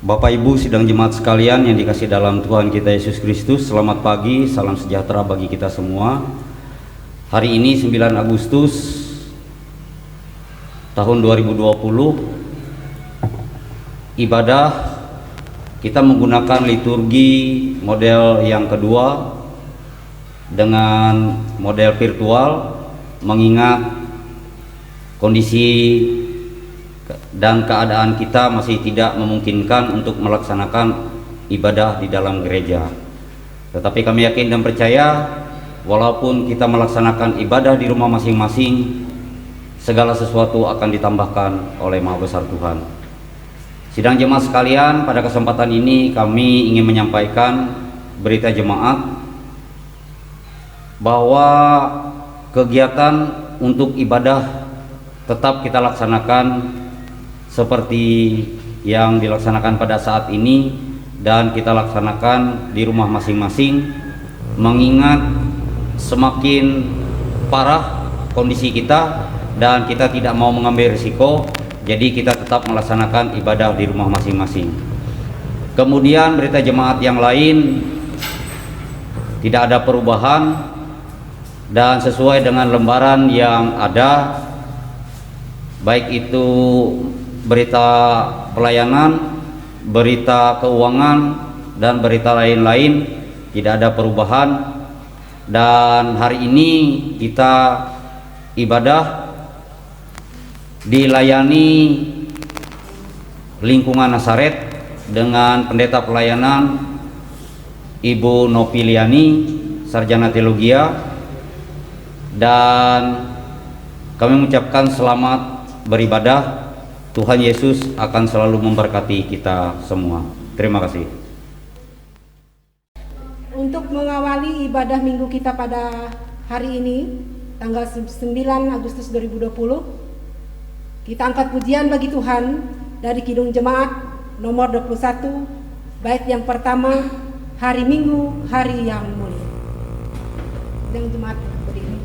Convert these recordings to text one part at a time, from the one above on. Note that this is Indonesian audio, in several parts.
Bapak Ibu sidang jemaat sekalian yang dikasihi dalam Tuhan kita Yesus Kristus, selamat pagi, salam sejahtera bagi kita semua. Hari ini 9 Agustus tahun 2020, ibadah kita menggunakan liturgi model yang kedua dengan model virtual, mengingat kondisi dan keadaan kita masih tidak memungkinkan untuk melaksanakan ibadah di dalam gereja. Tetapi kami yakin dan percaya, walaupun kita melaksanakan ibadah di rumah masing-masing, segala sesuatu akan ditambahkan oleh Maha Besar Tuhan. Sidang jemaat sekalian, pada kesempatan ini kami ingin menyampaikan berita jemaat bahwa kegiatan untuk ibadah tetap kita laksanakan seperti yang dilaksanakan pada saat ini, dan kita laksanakan di rumah masing-masing, mengingat semakin parah kondisi kita dan kita tidak mau mengambil risiko, jadi kita tetap melaksanakan ibadah di rumah masing-masing. Kemudian berita jemaat yang lain, tidak ada perubahan dan sesuai dengan lembaran yang ada, baik itu berita pelayanan, berita keuangan, dan berita lain-lain, tidak ada perubahan. Dan hari ini kita ibadah dilayani lingkungan Nazaret dengan pendeta pelayanan Ibu Nopiliani, sarjana teologia, dan kami mengucapkan selamat beribadah. Tuhan Yesus akan selalu memberkati kita semua. Terima kasih. Untuk mengawali ibadah minggu kita pada hari ini, tanggal 9 Agustus 2020, kita angkat pujian bagi Tuhan dari Kidung Jemaat nomor 21, bait yang pertama, hari Minggu, hari yang mulia. Kidung Jemaat berdiri.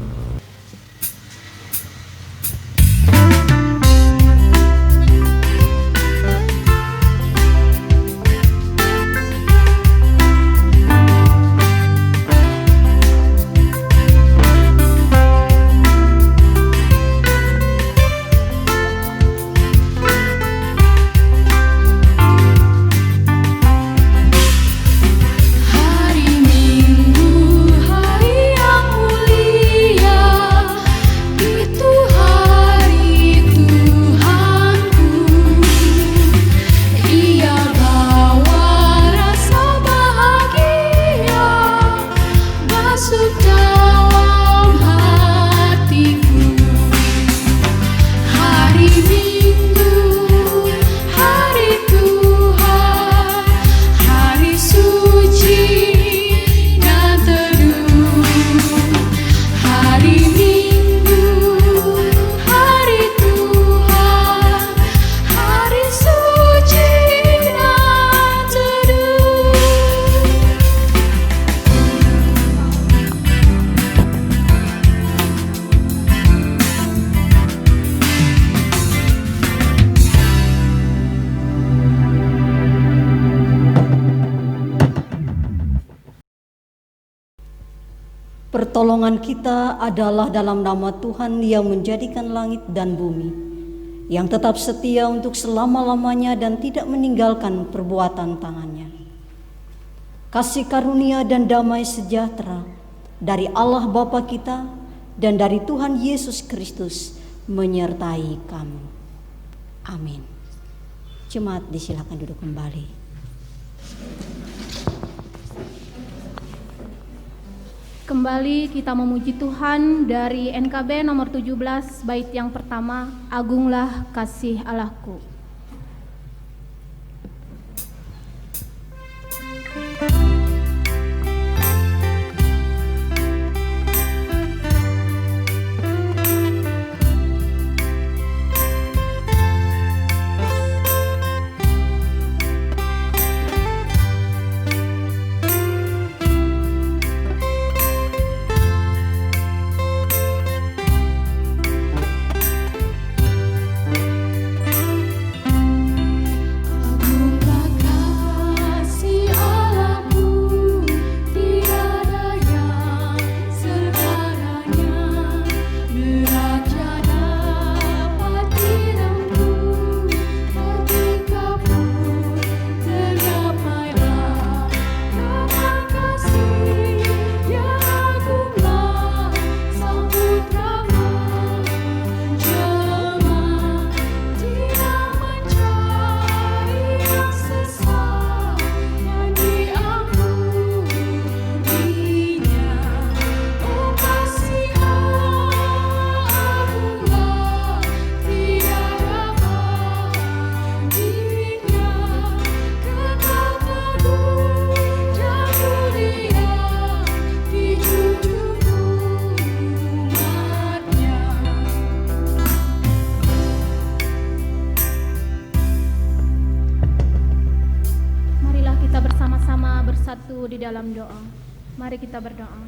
Pertolongan kita adalah dalam nama Tuhan yang menjadikan langit dan bumi, yang tetap setia untuk selama-lamanya dan tidak meninggalkan perbuatan tangannya. Kasih karunia dan damai sejahtera dari Allah Bapa kita dan dari Tuhan Yesus Kristus menyertai kamu. Amin. Jemaat disilakan duduk kembali. Kembali kita memuji Tuhan dari NKB nomor 17, bait yang pertama, Agunglah Kasih Allahku. bersatu di dalam doa. Mari kita berdoa.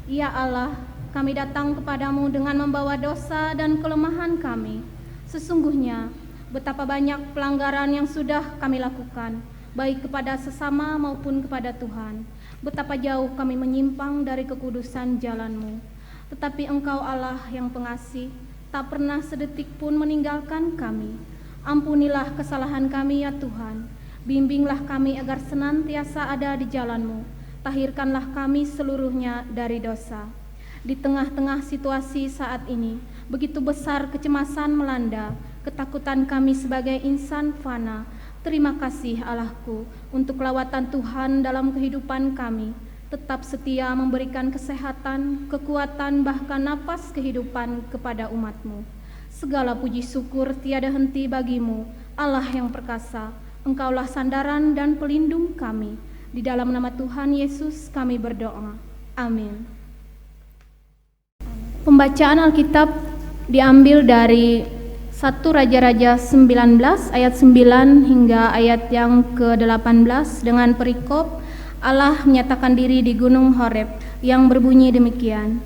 Ya Allah, kami datang kepadamu dengan membawa dosa dan kelemahan kami. Sesungguhnya betapa banyak pelanggaran yang sudah kami lakukan, baik kepada sesama maupun kepada Tuhan. Betapa jauh kami menyimpang dari kekudusan jalan-Mu. Tetapi Engkau Allah yang pengasih, tak pernah sedetik pun meninggalkan kami. Ampunilah kesalahan kami ya Tuhan. Bimbinglah kami agar senantiasa ada di jalan-Mu. Tahirkanlah kami seluruhnya dari dosa. Di tengah-tengah situasi saat ini, begitu besar kecemasan melanda, ketakutan kami sebagai insan fana. Terima kasih Allahku untuk lawatan Tuhan dalam kehidupan kami. Tetap setia memberikan kesehatan, kekuatan, bahkan napas kehidupan kepada umat-Mu. Segala puji syukur tiada henti bagi-Mu, Allah yang perkasa. Engkaulah sandaran dan pelindung kami. Di dalam nama Tuhan Yesus kami berdoa. Amin. Pembacaan Alkitab diambil dari 1 Raja-Raja 19 ayat 9 hingga ayat yang ke-18 dengan perikop Allah menyatakan diri di Gunung Horeb yang berbunyi demikian.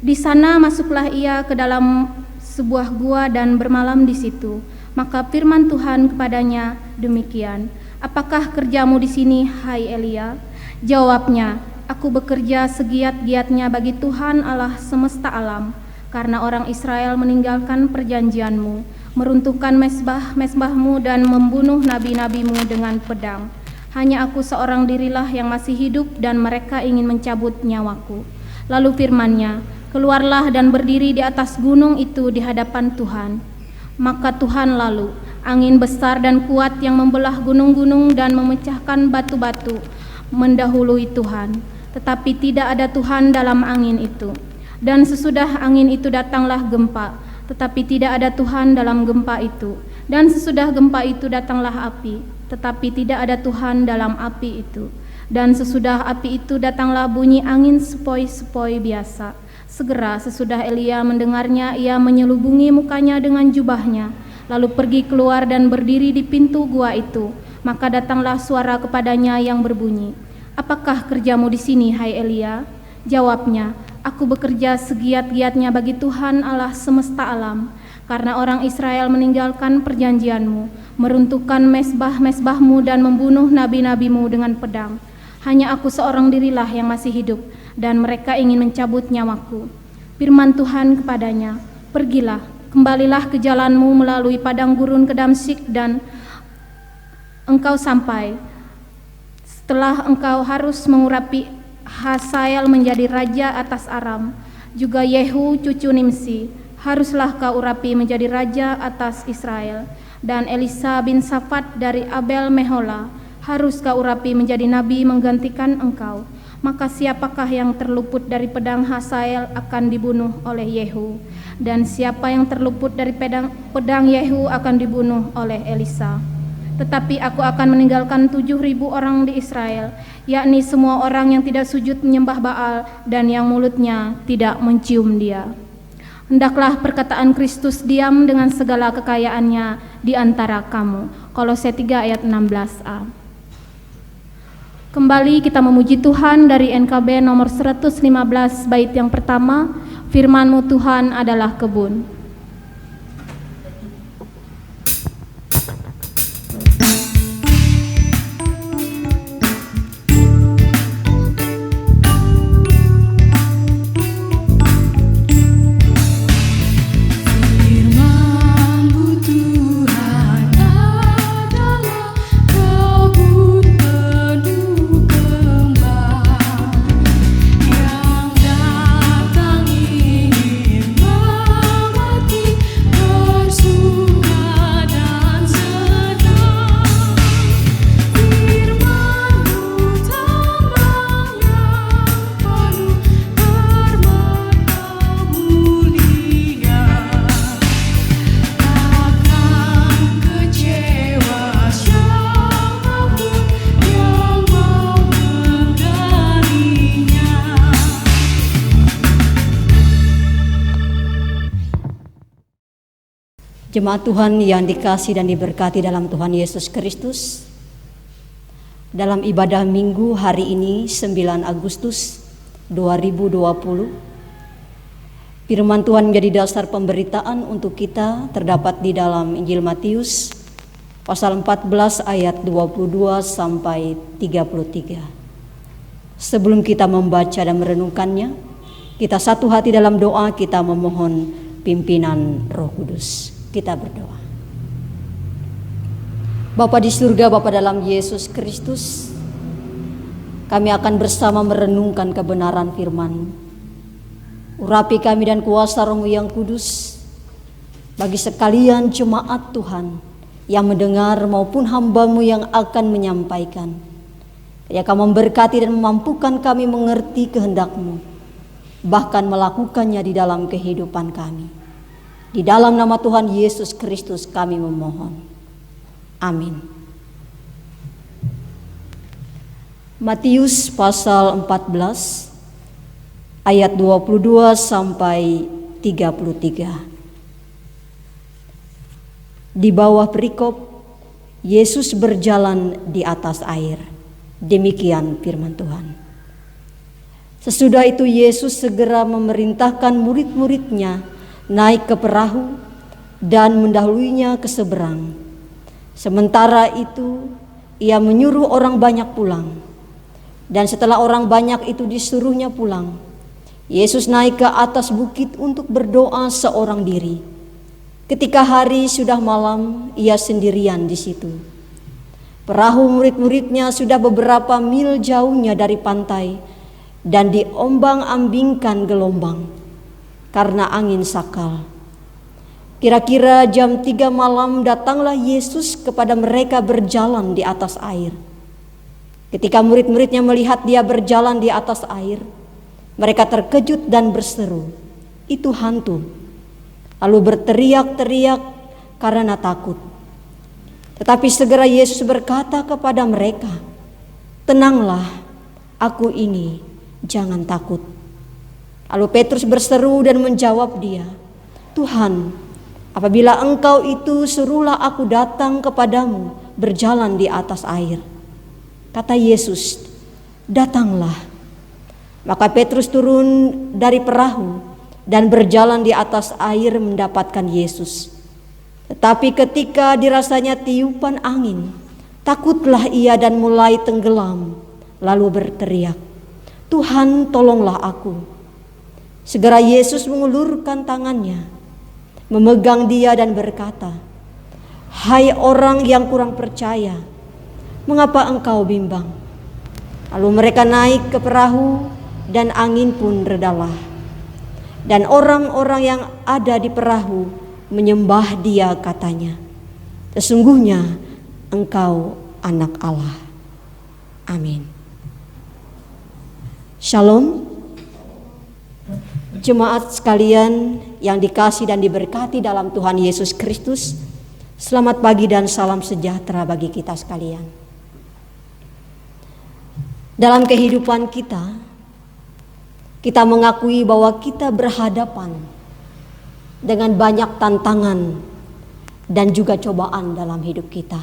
Di sana masuklah ia ke dalam sebuah gua dan bermalam di situ. Maka firman Tuhan kepadanya demikian, apakah kerjamu di sini, hai Elia? Jawabnya, aku bekerja segiat-giatnya bagi Tuhan Allah semesta alam, karena orang Israel meninggalkan perjanjian-Mu, meruntuhkan mesbah-mesbah-Mu dan membunuh nabi-nabi-Mu dengan pedang. Hanya aku seorang dirilah yang masih hidup dan mereka ingin mencabut nyawaku. Lalu firman-Nya, keluarlah dan berdiri di atas gunung itu di hadapan Tuhan. Maka Tuhan lalu, angin besar dan kuat yang membelah gunung-gunung dan memecahkan batu-batu mendahului Tuhan. Tetapi tidak ada Tuhan dalam angin itu. Dan sesudah angin itu datanglah gempa, tetapi tidak ada Tuhan dalam gempa itu. Dan sesudah gempa itu datanglah api, tetapi tidak ada Tuhan dalam api itu. Dan sesudah api itu datanglah bunyi angin sepoi-sepoi biasa. Segera sesudah Elia mendengarnya, ia menyelubungi mukanya dengan jubahnya, lalu pergi keluar dan berdiri di pintu gua itu. Maka datanglah suara kepadanya yang berbunyi, apakah kerjamu di sini, hai Elia? Jawabnya, aku bekerja segiat-giatnya bagi Tuhan Allah semesta alam, karena orang Israel meninggalkan perjanjian-Mu, meruntuhkan mesbah-mesbah-Mu dan membunuh nabi-nabi-Mu dengan pedang. Hanya aku seorang dirilah yang masih hidup, dan mereka ingin mencabut nyawaku. Firman Tuhan kepadanya, pergilah, kembalilah ke jalan-Mu melalui padang gurun ke Damsyik, dan engkau sampai. Setelah engkau harus mengurapi Hazael menjadi raja atas Aram, juga Yehu cucu Nimsi haruslah kau urapi menjadi raja atas Israel, dan Elisa bin Safat dari Abel Mehola harus kau urapi menjadi nabi menggantikan engkau. Maka siapakah yang terluput dari pedang Hazael akan dibunuh oleh Yehu, dan siapa yang terluput dari pedang Yehu akan dibunuh oleh Elisa. Tetapi aku akan meninggalkan 7.000 orang di Israel, yakni semua orang yang tidak sujud menyembah Baal dan yang mulutnya tidak mencium dia. Hendaklah perkataan Kristus diam dengan segala kekayaannya di antara kamu. Kolose 3 ayat 16a. Kembali kita memuji Tuhan dari NKB nomor 115 bait yang pertama, firman-Mu Tuhan adalah kebun. Jemaat Tuhan yang dikasihi dan diberkati dalam Tuhan Yesus Kristus, Dalam ibadah minggu hari ini 9 Agustus 2020, firman Tuhan menjadi dasar pemberitaan untuk kita terdapat di dalam Injil Matius pasal 14 ayat 22 sampai 33. Sebelum kita membaca dan merenungkannya, kita satu hati dalam doa, kita memohon pimpinan Roh Kudus. Kita berdoa. Bapa di surga, Bapa dalam Yesus Kristus, kami akan bersama merenungkan kebenaran firman. Urapi kami dan kuasa Roh-Mu yang kudus bagi sekalian jemaat Tuhan yang mendengar maupun hamba-Mu yang akan menyampaikan. Ya, Kau memberkati dan memampukan kami mengerti kehendak-Mu, bahkan melakukannya di dalam kehidupan kami. Di dalam nama Tuhan Yesus Kristus kami memohon. Amin. Matius pasal 14 ayat 22 sampai 33. Di bawah perikop, Yesus berjalan di atas air. Demikian firman Tuhan. Sesudah itu Yesus segera memerintahkan murid-muridnya naik ke perahu dan mendahuluinya ke seberang. Sementara itu ia menyuruh orang banyak pulang. Dan setelah orang banyak itu disuruhnya pulang, Yesus naik ke atas bukit untuk berdoa seorang diri. Ketika hari sudah malam, ia sendirian di situ. Perahu murid-muridnya sudah beberapa mil jauhnya dari pantai dan diombang-ambingkan gelombang karena angin sakal. Kira-kira jam 3 malam datanglah Yesus kepada mereka berjalan di atas air. Ketika murid-muridnya melihat dia berjalan di atas air, mereka terkejut dan berseru, "Itu hantu." Lalu berteriak-teriak karena takut. Tetapi segera Yesus berkata kepada mereka, "Tenanglah, aku ini, jangan takut." Lalu Petrus berseru dan menjawab dia, "Tuhan, apabila Engkau itu, suruhlah aku datang kepadamu berjalan di atas air." Kata Yesus, "Datanglah." Maka Petrus turun dari perahu dan berjalan di atas air mendapatkan Yesus. Tetapi ketika dirasanya tiupan angin, takutlah ia dan mulai tenggelam, lalu berteriak, "Tuhan, tolonglah aku." Segera Yesus mengulurkan tangannya, memegang dia dan berkata, "Hai orang yang kurang percaya, mengapa engkau bimbang?" Lalu mereka naik ke perahu dan angin pun redalah. Dan orang-orang yang ada di perahu menyembah dia, katanya, "Sesungguhnya engkau anak Allah." Amin. Shalom. Jemaat sekalian yang dikasihi dan diberkati dalam Tuhan Yesus Kristus, selamat pagi dan salam sejahtera bagi kita sekalian. Dalam kehidupan kita mengakui bahwa kita berhadapan dengan banyak tantangan dan juga cobaan dalam hidup kita.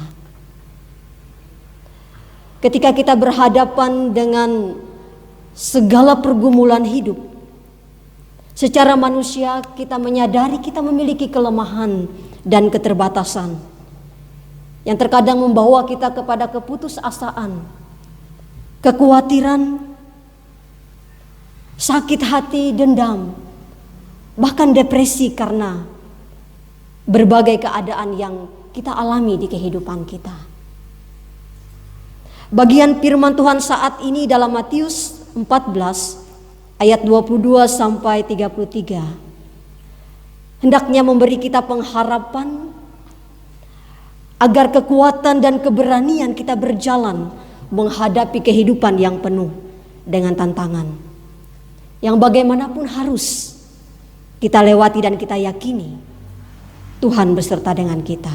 Ketika kita berhadapan dengan segala pergumulan hidup, secara manusia kita menyadari kita memiliki kelemahan dan keterbatasan yang terkadang membawa kita kepada keputusasaan, kekhawatiran, sakit hati, dendam, bahkan depresi karena berbagai keadaan yang kita alami di kehidupan kita. Bagian firman Tuhan saat ini dalam Matius 14 ayat 22 sampai 33 hendaknya memberi kita pengharapan agar kekuatan dan keberanian kita berjalan menghadapi kehidupan yang penuh dengan tantangan yang bagaimanapun harus kita lewati, dan kita yakini Tuhan beserta dengan kita.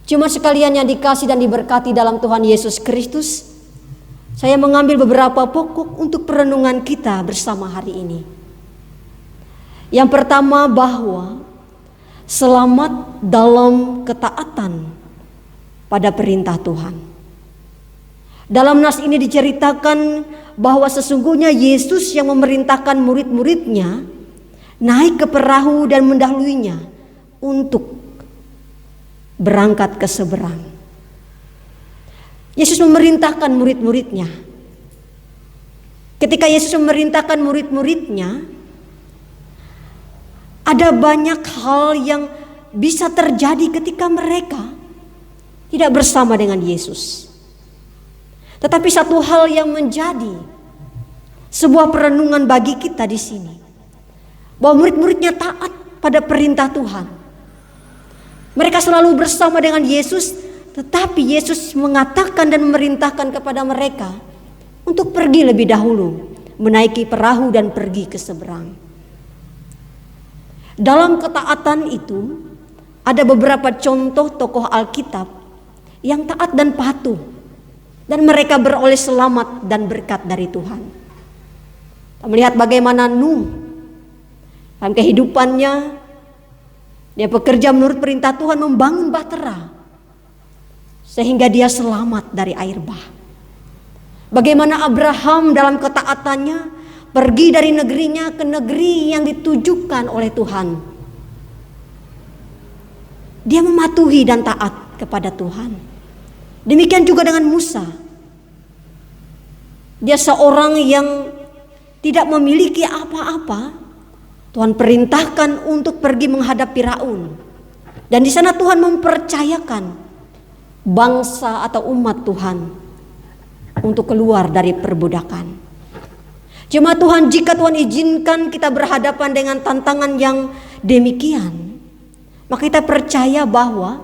Cuma sekalian yang dikasih dan diberkati dalam Tuhan Yesus Kristus, saya mengambil beberapa pokok untuk perenungan kita bersama hari ini. Yang pertama, bahwa selamat dalam ketaatan pada perintah Tuhan. Dalam nas ini diceritakan bahwa sesungguhnya Yesus yang memerintahkan murid-muridnya naik ke perahu dan mendahuluinya untuk berangkat ke seberang. Yesus memerintahkan murid-muridnya. Ketika Yesus memerintahkan murid-muridnya, ada banyak hal yang bisa terjadi ketika mereka tidak bersama dengan Yesus. Tetapi satu hal yang menjadi sebuah perenungan bagi kita di sini, bahwa murid-muridnya taat pada perintah Tuhan. Mereka selalu bersama dengan Yesus, tetapi Yesus mengatakan dan memerintahkan kepada mereka untuk pergi lebih dahulu, menaiki perahu dan pergi ke seberang. Dalam ketaatan itu ada beberapa contoh tokoh Alkitab yang taat dan patuh, dan mereka beroleh selamat dan berkat dari Tuhan. Kita melihat bagaimana Nuh dalam kehidupannya, dia bekerja menurut perintah Tuhan membangun bahtera sehingga dia selamat dari air bah. Bagaimana Abraham dalam ketaatannya pergi dari negerinya ke negeri yang ditujukan oleh Tuhan. Dia mematuhi dan taat kepada Tuhan. Demikian juga dengan Musa. Dia seorang yang tidak memiliki apa-apa. Tuhan perintahkan untuk pergi menghadap Firaun. Dan di sana Tuhan mempercayakan bangsa atau umat Tuhan untuk keluar dari perbudakan. Jemaat Tuhan, jika Tuhan izinkan kita berhadapan dengan tantangan yang demikian, maka kita percaya bahwa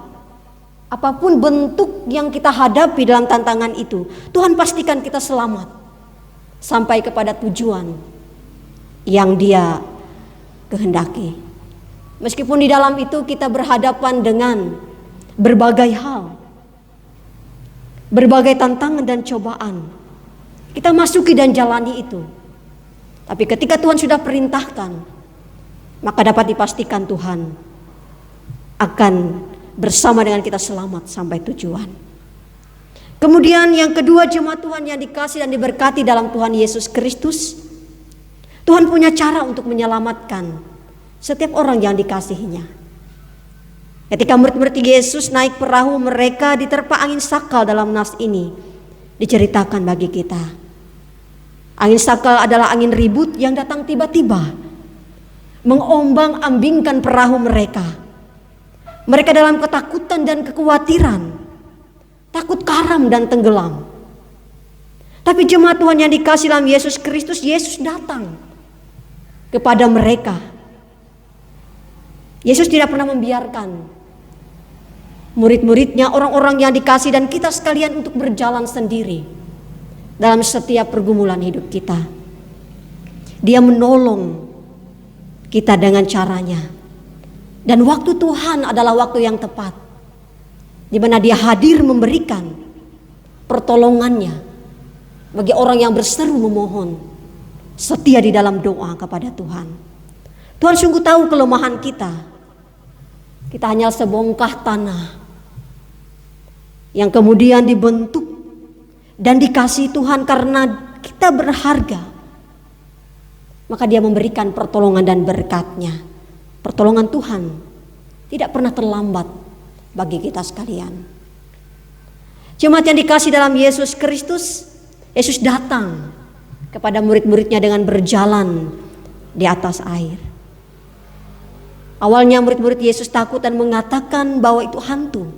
apapun bentuk yang kita hadapi dalam tantangan itu, Tuhan pastikan kita selamat sampai kepada tujuan yang Dia kehendaki. Meskipun di dalam itu kita berhadapan dengan berbagai hal, berbagai tantangan dan cobaan, kita masuki dan jalani itu. Tapi ketika Tuhan sudah perintahkan, maka dapat dipastikan Tuhan akan bersama dengan kita selamat sampai tujuan. Kemudian yang kedua, jemaat Tuhan yang dikasih dan diberkati dalam Tuhan Yesus Kristus, Tuhan punya cara untuk menyelamatkan setiap orang yang dikasihinya. Ketika murid-murid Yesus naik perahu, mereka diterpa angin sakal. Dalam nas ini diceritakan bagi kita, angin sakal adalah angin ribut yang datang tiba-tiba, mengombang-ambingkan perahu mereka. Mereka dalam ketakutan dan kekhawatiran, takut karam dan tenggelam. Tapi jemaat Tuhan yang dikasih dalam Yesus Kristus, Yesus datang kepada mereka. Yesus tidak pernah membiarkan murid-muridnya, orang-orang yang dikasih dan kita sekalian untuk berjalan sendiri dalam setiap pergumulan hidup kita. Dia menolong kita dengan caranya. Dan waktu Tuhan adalah waktu yang tepat, di mana Dia hadir memberikan pertolongannya bagi orang yang berseru memohon, setia di dalam doa kepada Tuhan. Tuhan sungguh tahu kelemahan kita. Kita hanya sebongkah tanah yang kemudian dibentuk dan dikasihi Tuhan karena kita berharga. Maka Dia memberikan pertolongan dan berkat-Nya. Pertolongan Tuhan tidak pernah terlambat bagi kita sekalian. Jemaat yang dikasih dalam Yesus Kristus, Yesus datang kepada murid-muridnya dengan berjalan di atas air. Awalnya murid-murid Yesus takut dan mengatakan bahwa itu hantu.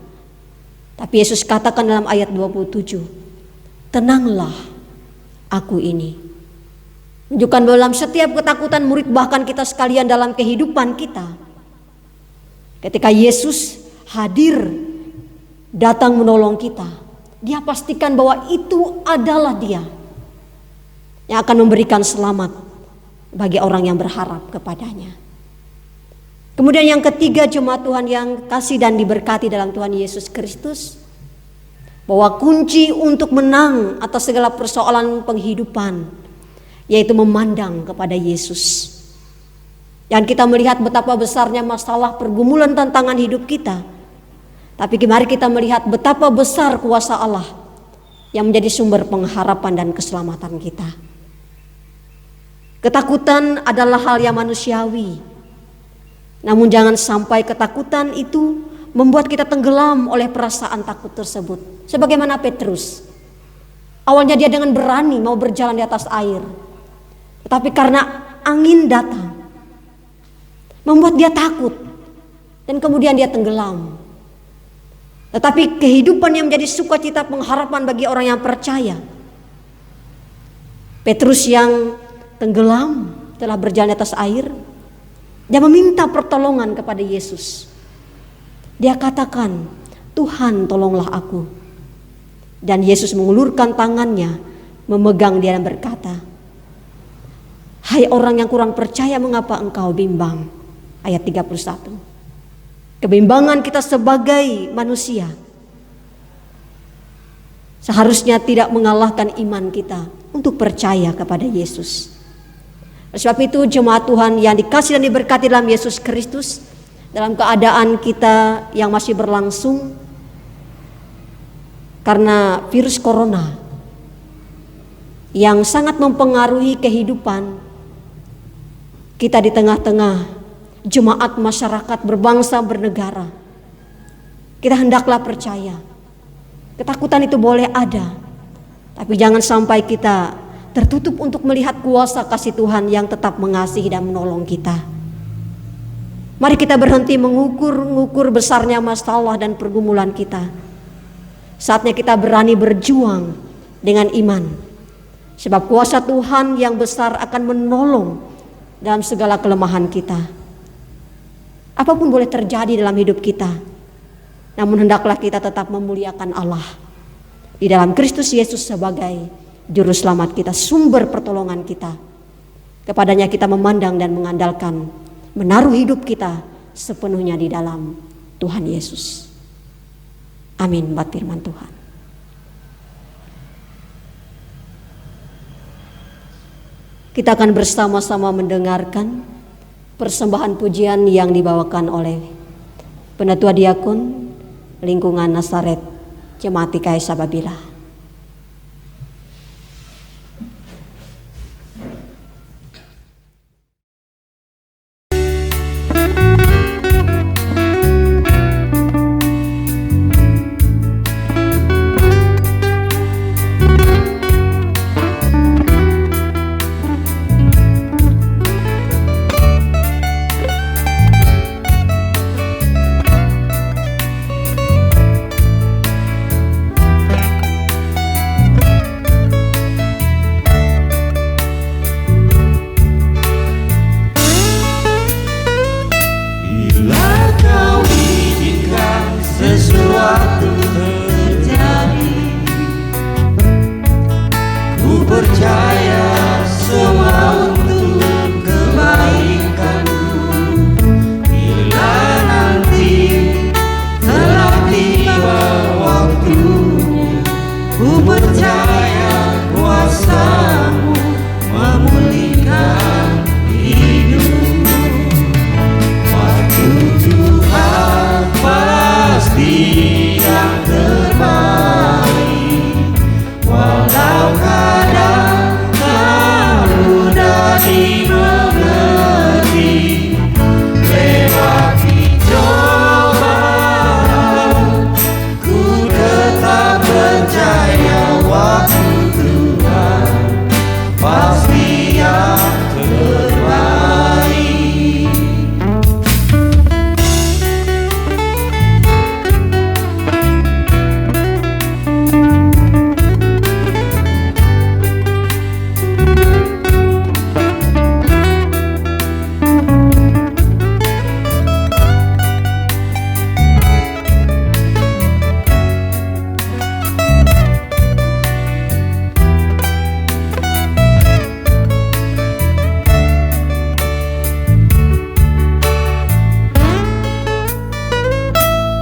Tapi Yesus katakan dalam ayat 27, tenanglah, aku ini. Menunjukkan dalam setiap ketakutan murid, bahkan kita sekalian dalam kehidupan kita, ketika Yesus hadir datang menolong kita, Dia pastikan bahwa itu adalah Dia yang akan memberikan selamat bagi orang yang berharap kepadanya. Kemudian yang ketiga, jemaat Tuhan yang kasih dan diberkati dalam Tuhan Yesus Kristus, bahwa kunci untuk menang atas segala persoalan penghidupan yaitu memandang kepada Yesus. Dan kita melihat betapa besarnya masalah pergumulan tantangan hidup kita. Tapi mari kita melihat betapa besar kuasa Allah yang menjadi sumber pengharapan dan keselamatan kita. Ketakutan adalah hal yang manusiawi. Namun jangan sampai ketakutan itu membuat kita tenggelam oleh perasaan takut tersebut. Sebagaimana Petrus. Awalnya dia dengan berani mau berjalan di atas air. Tetapi karena angin datang, membuat dia takut. Dan kemudian dia tenggelam. Tetapi kehidupan yang menjadi sukacita pengharapan bagi orang yang percaya. Petrus yang tenggelam telah berjalan di atas air. Dia meminta pertolongan kepada Yesus. Dia katakan, Tuhan tolonglah aku. Dan Yesus mengulurkan tangannya, memegang dia dan berkata, hai orang yang kurang percaya, mengapa engkau bimbang? Ayat 31. Kebimbangan kita sebagai manusia seharusnya tidak mengalahkan iman kita untuk percaya kepada Yesus. Sebab itu jemaat Tuhan yang dikasih dan diberkati dalam Yesus Kristus, dalam keadaan kita yang masih berlangsung karena virus corona yang sangat mempengaruhi kehidupan kita di tengah-tengah jemaat masyarakat berbangsa bernegara, kita hendaklah percaya. Ketakutan itu boleh ada, tapi jangan sampai kita tertutup untuk melihat kuasa kasih Tuhan yang tetap mengasihi dan menolong kita. Mari kita berhenti mengukur besarnya masalah dan pergumulan kita. Saatnya kita berani berjuang dengan iman. Sebab kuasa Tuhan yang besar akan menolong dalam segala kelemahan kita. Apapun boleh terjadi dalam hidup kita, namun hendaklah kita tetap memuliakan Allah di dalam Kristus Yesus sebagai Juru Selamat kita, sumber pertolongan kita. Kepadanya kita memandang dan mengandalkan, menaruh hidup kita sepenuhnya di dalam Tuhan Yesus. Amin. Buat firman Tuhan. Kita akan bersama-sama mendengarkan persembahan pujian yang dibawakan oleh Penatua Diakon Lingkungan Nazaret Jemaat GKI Sababila.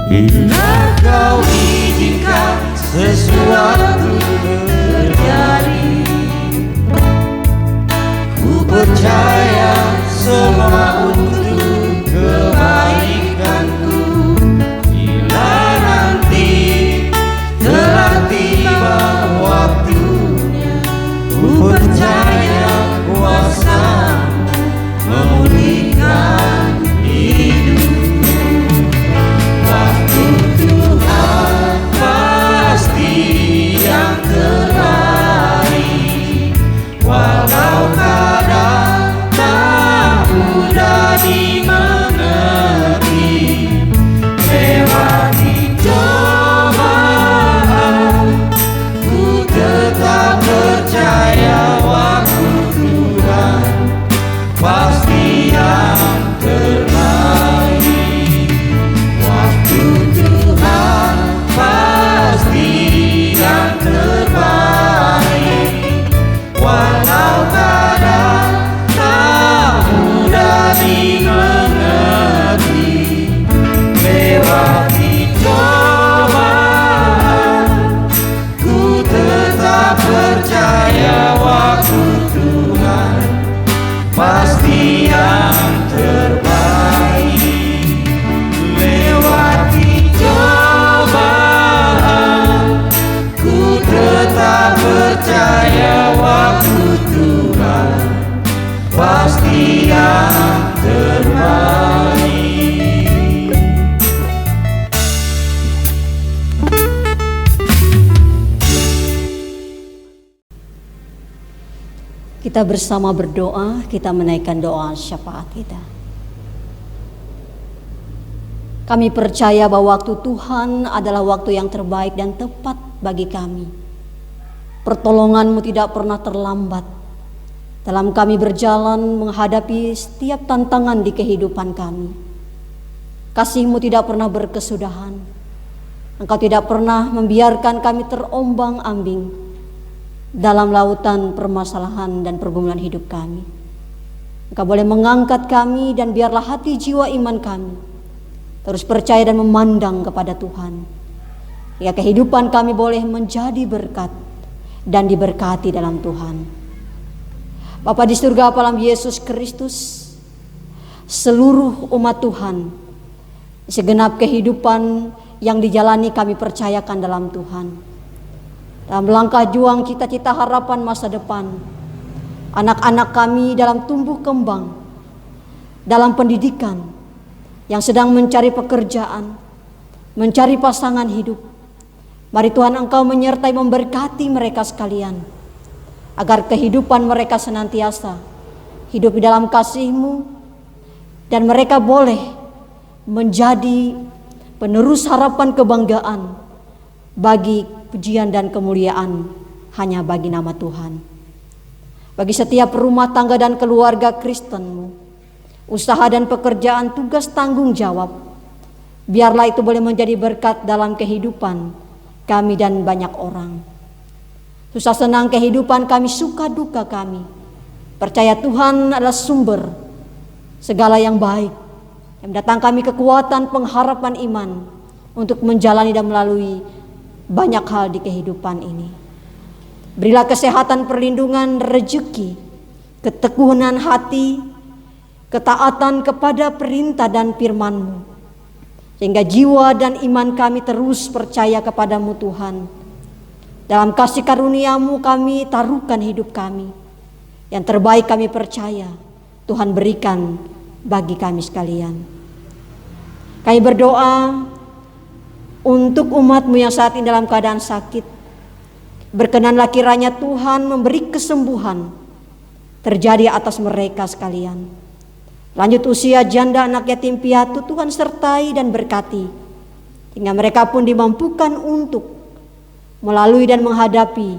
Bila kau izinkan sesuatu terjadi, ku percaya semua untuk kebaikanku. Bila nanti telah tiba kita bersama berdoa, kita menaikkan doa syafaat kita. Kami percaya bahwa waktu Tuhan adalah waktu yang terbaik dan tepat bagi kami. Pertolongan-Mu tidak pernah terlambat dalam kami berjalan menghadapi setiap tantangan di kehidupan kami. Kasih-Mu tidak pernah berkesudahan. Engkau tidak pernah membiarkan kami terombang-ambing dalam lautan permasalahan dan pergumulan hidup kami. Engkau boleh mengangkat kami, dan biarlah hati jiwa iman kami terus percaya dan memandang kepada Tuhan. Ya, kehidupan kami boleh menjadi berkat dan diberkati dalam Tuhan. Bapa di surga, dalam Yesus Kristus, seluruh umat Tuhan, segenap kehidupan yang dijalani kami percayakan dalam Tuhan. Dalam langkah juang cita-cita harapan masa depan, anak-anak kami dalam tumbuh kembang, dalam pendidikan, yang sedang mencari pekerjaan, mencari pasangan hidup. Mari Tuhan Engkau menyertai memberkati mereka sekalian, agar kehidupan mereka senantiasa hidup di dalam kasih-Mu, dan mereka boleh menjadi penerus harapan kebanggaan bagi pujian dan kemuliaan hanya bagi nama Tuhan. Bagi setiap rumah tangga dan keluarga Kristen-Mu, usaha dan pekerjaan, tugas tanggung jawab, biarlah itu boleh menjadi berkat dalam kehidupan kami dan banyak orang. Susah senang kehidupan kami, suka duka kami, percaya Tuhan adalah sumber segala yang baik, yang mendatangkan kami kekuatan, pengharapan iman untuk menjalani dan melalui banyak hal di kehidupan ini. Berilah kesehatan, perlindungan, rezeki, ketekunan hati, ketaatan kepada perintah dan firman-Mu, sehingga jiwa dan iman kami terus percaya kepadamu Tuhan. Dalam kasih karunia-Mu kami taruhkan hidup kami. Yang terbaik kami percaya Tuhan berikan bagi kami sekalian. Kami berdoa untuk umat-Mu yang saat ini dalam keadaan sakit. Berkenanlah kiranya Tuhan memberi kesembuhan terjadi atas mereka sekalian. Lanjut usia janda, anak yatim piatu, Tuhan sertai dan berkati, hingga mereka pun dimampukan untuk melalui dan menghadapi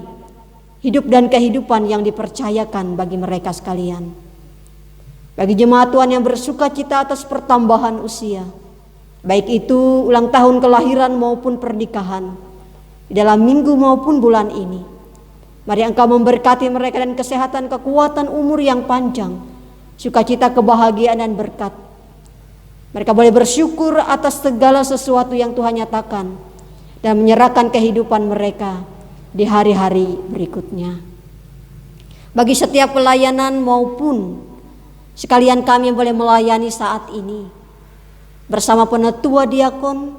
hidup dan kehidupan yang dipercayakan bagi mereka sekalian. Bagi jemaat Tuhan yang bersuka cita atas pertambahan usia, baik itu ulang tahun kelahiran maupun pernikahan, di dalam minggu maupun bulan ini, mari Engkau memberkati mereka dan kesehatan, kekuatan, umur yang panjang, sukacita, kebahagiaan dan berkat. Mereka boleh bersyukur atas segala sesuatu yang Tuhan nyatakan dan menyerahkan kehidupan mereka di hari-hari berikutnya. Bagi setiap pelayanan maupun sekalian kami yang boleh melayani saat ini, bersama penetua diakon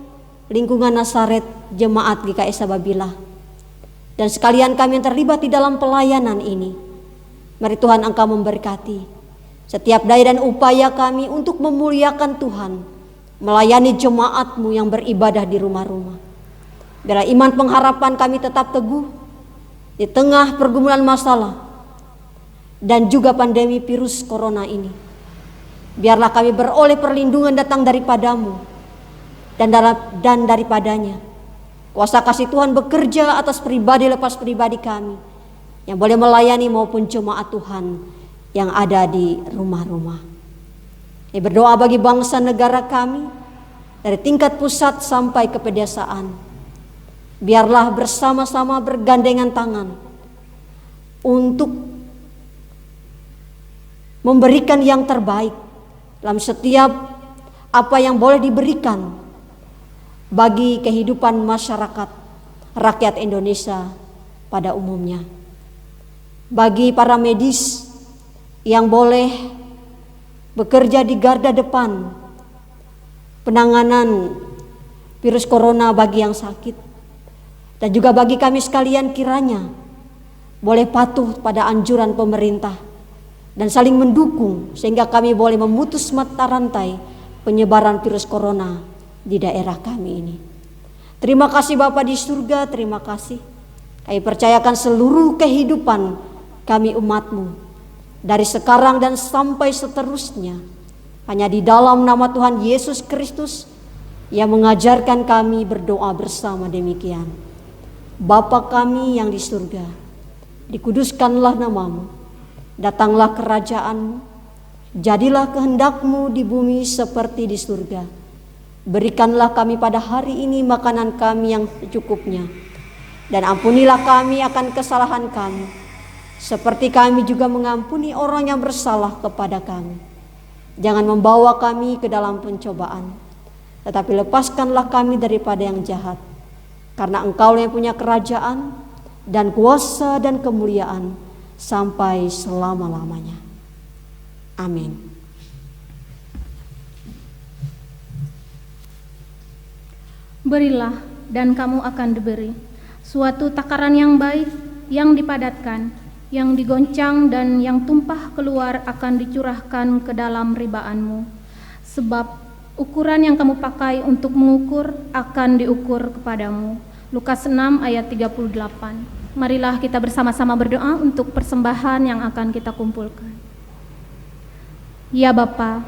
lingkungan Nasaret Jemaat GKS Sababila, dan sekalian kami yang terlibat di dalam pelayanan ini, mari Tuhan Engkau memberkati setiap daya dan upaya kami untuk memuliakan Tuhan, melayani jemaat-Mu yang beribadah di rumah-rumah. Biarlah iman pengharapan kami tetap teguh di tengah pergumulan masalah dan juga pandemi virus corona ini. Biarlah kami beroleh perlindungan datang daripada-Mu dan daripadanya. Kuasa kasih Tuhan bekerja atas pribadi lepas pribadi kami yang boleh melayani maupun jemaat Tuhan yang ada di rumah-rumah. Berdoa bagi bangsa negara kami dari tingkat pusat sampai ke pedesaan. Biarlah bersama-sama bergandengan tangan untuk memberikan yang terbaik dalam setiap apa yang boleh diberikan bagi kehidupan masyarakat rakyat Indonesia pada umumnya. Bagi para medis yang boleh bekerja di garda depan penanganan virus corona bagi yang sakit, dan juga bagi kami sekalian kiranya boleh patuh pada anjuran pemerintah dan saling mendukung sehingga kami boleh memutus mata rantai penyebaran virus corona di daerah kami ini. Terima kasih Bapa di surga, terima kasih. Kami percayakan seluruh kehidupan kami umat-Mu dari sekarang dan sampai seterusnya. Hanya di dalam nama Tuhan Yesus Kristus yang mengajarkan kami berdoa bersama demikian. Bapa kami yang di surga, dikuduskanlah namamu, datanglah kerajaan-Mu, jadilah kehendak-Mu di bumi seperti di surga. Berikanlah kami pada hari ini makanan kami yang secukupnya, dan ampunilah kami akan kesalahan kami, seperti kami juga mengampuni orang yang bersalah kepada kami. Jangan membawa kami ke dalam pencobaan, tetapi lepaskanlah kami daripada yang jahat. Karena Engkau yang punya kerajaan dan kuasa dan kemuliaan sampai selama-lamanya. Amin. Berilah dan kamu akan diberi. Suatu takaran yang baik, yang dipadatkan, yang digoncang dan yang tumpah keluar akan dicurahkan ke dalam ribaanmu. Sebab ukuran yang kamu pakai untuk mengukur akan diukur kepadamu. Lukas 6 ayat 38. Marilah kita bersama-sama berdoa untuk persembahan yang akan kita kumpulkan. Ya Bapa,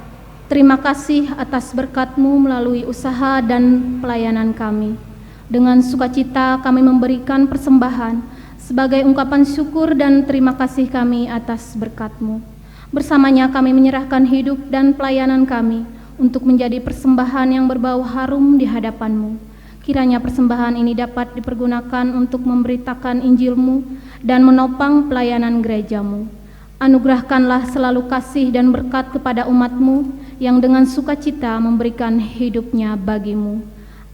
terima kasih atas berkat-Mu melalui usaha dan pelayanan kami. Dengan sukacita kami memberikan persembahan sebagai ungkapan syukur dan terima kasih kami atas berkat-Mu. Bersamanya kami menyerahkan hidup dan pelayanan kami untuk menjadi persembahan yang berbau harum di hadapan-Mu. Kiranya persembahan ini dapat dipergunakan untuk memberitakan Injil-Mu dan menopang pelayanan gereja-Mu. Anugerahkanlah selalu kasih dan berkat kepada umat-Mu yang dengan sukacita memberikan hidupnya bagi-Mu.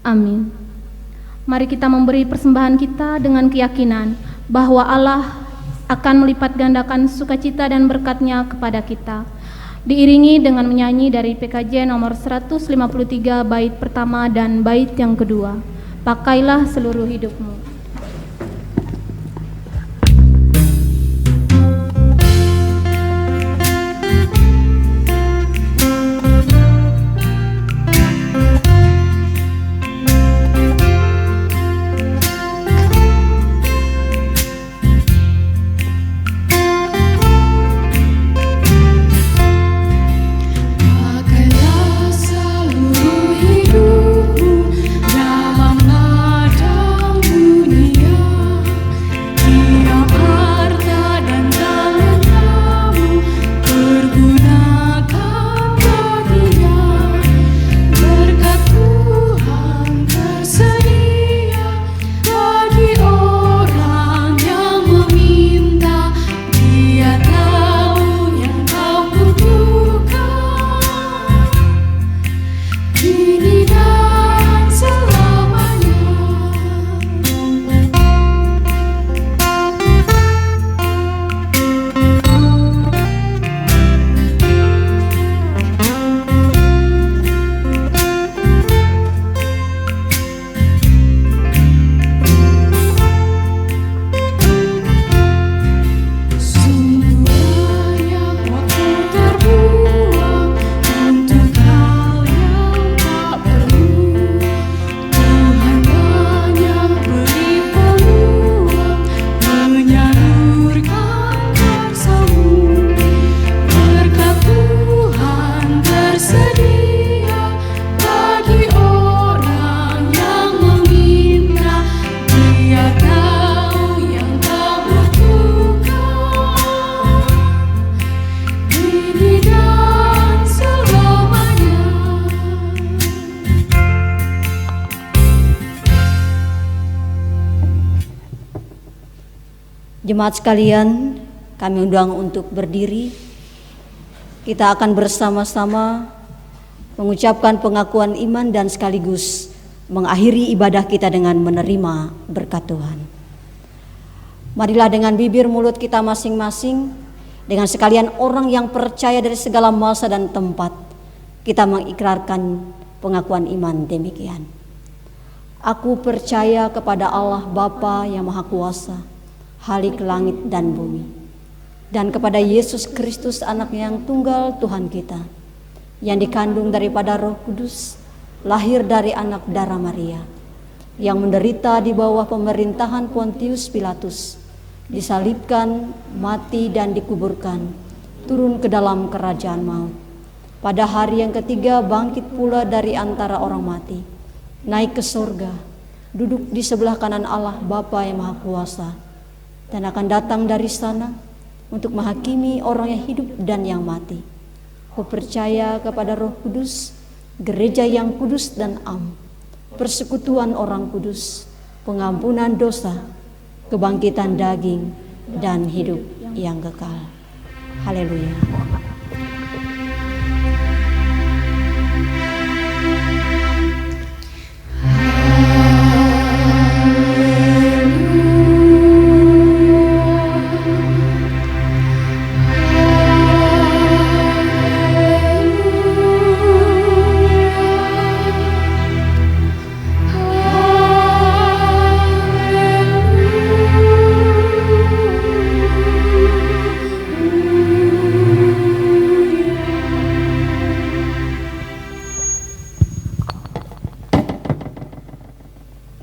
Amin. Mari kita memberi persembahan kita dengan keyakinan bahwa Allah akan melipat gandakan sukacita dan berkat-Nya kepada kita. Diiringi dengan menyanyi dari PKJ nomor 153 bait pertama dan bait yang kedua. Pakailah seluruh hidupmu. Jemaat sekalian, kami undang untuk berdiri. Kita akan bersama-sama mengucapkan pengakuan iman dan sekaligus mengakhiri ibadah kita dengan menerima berkat Tuhan. Marilah dengan bibir mulut kita masing-masing, dengan sekalian orang yang percaya dari segala masa dan tempat, kita mengikrarkan pengakuan iman demikian. Aku percaya kepada Allah Bapa yang Maha Kuasa, Khalik langit dan bumi, dan kepada Yesus Kristus anak yang tunggal Tuhan kita, yang dikandung daripada Roh Kudus, lahir dari anak darah Maria, yang menderita di bawah pemerintahan Pontius Pilatus, disalibkan, mati dan dikuburkan, turun ke dalam kerajaan maut. Pada hari yang ketiga bangkit pula dari antara orang mati, naik ke surga, duduk di sebelah kanan Allah Bapa yang Maha Kuasa, dan akan datang dari sana untuk menghakimi orang yang hidup dan yang mati. Aku percaya kepada Roh Kudus, gereja yang kudus dan am, persekutuan orang kudus, pengampunan dosa, kebangkitan daging, dan hidup yang kekal. Haleluya.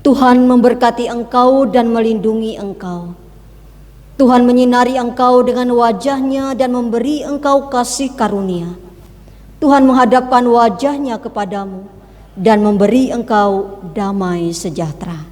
Tuhan memberkati engkau dan melindungi engkau. Tuhan menyinari engkau dengan wajah-Nya dan memberi engkau kasih karunia. Tuhan menghadapkan wajah-Nya kepadamu dan memberi engkau damai sejahtera.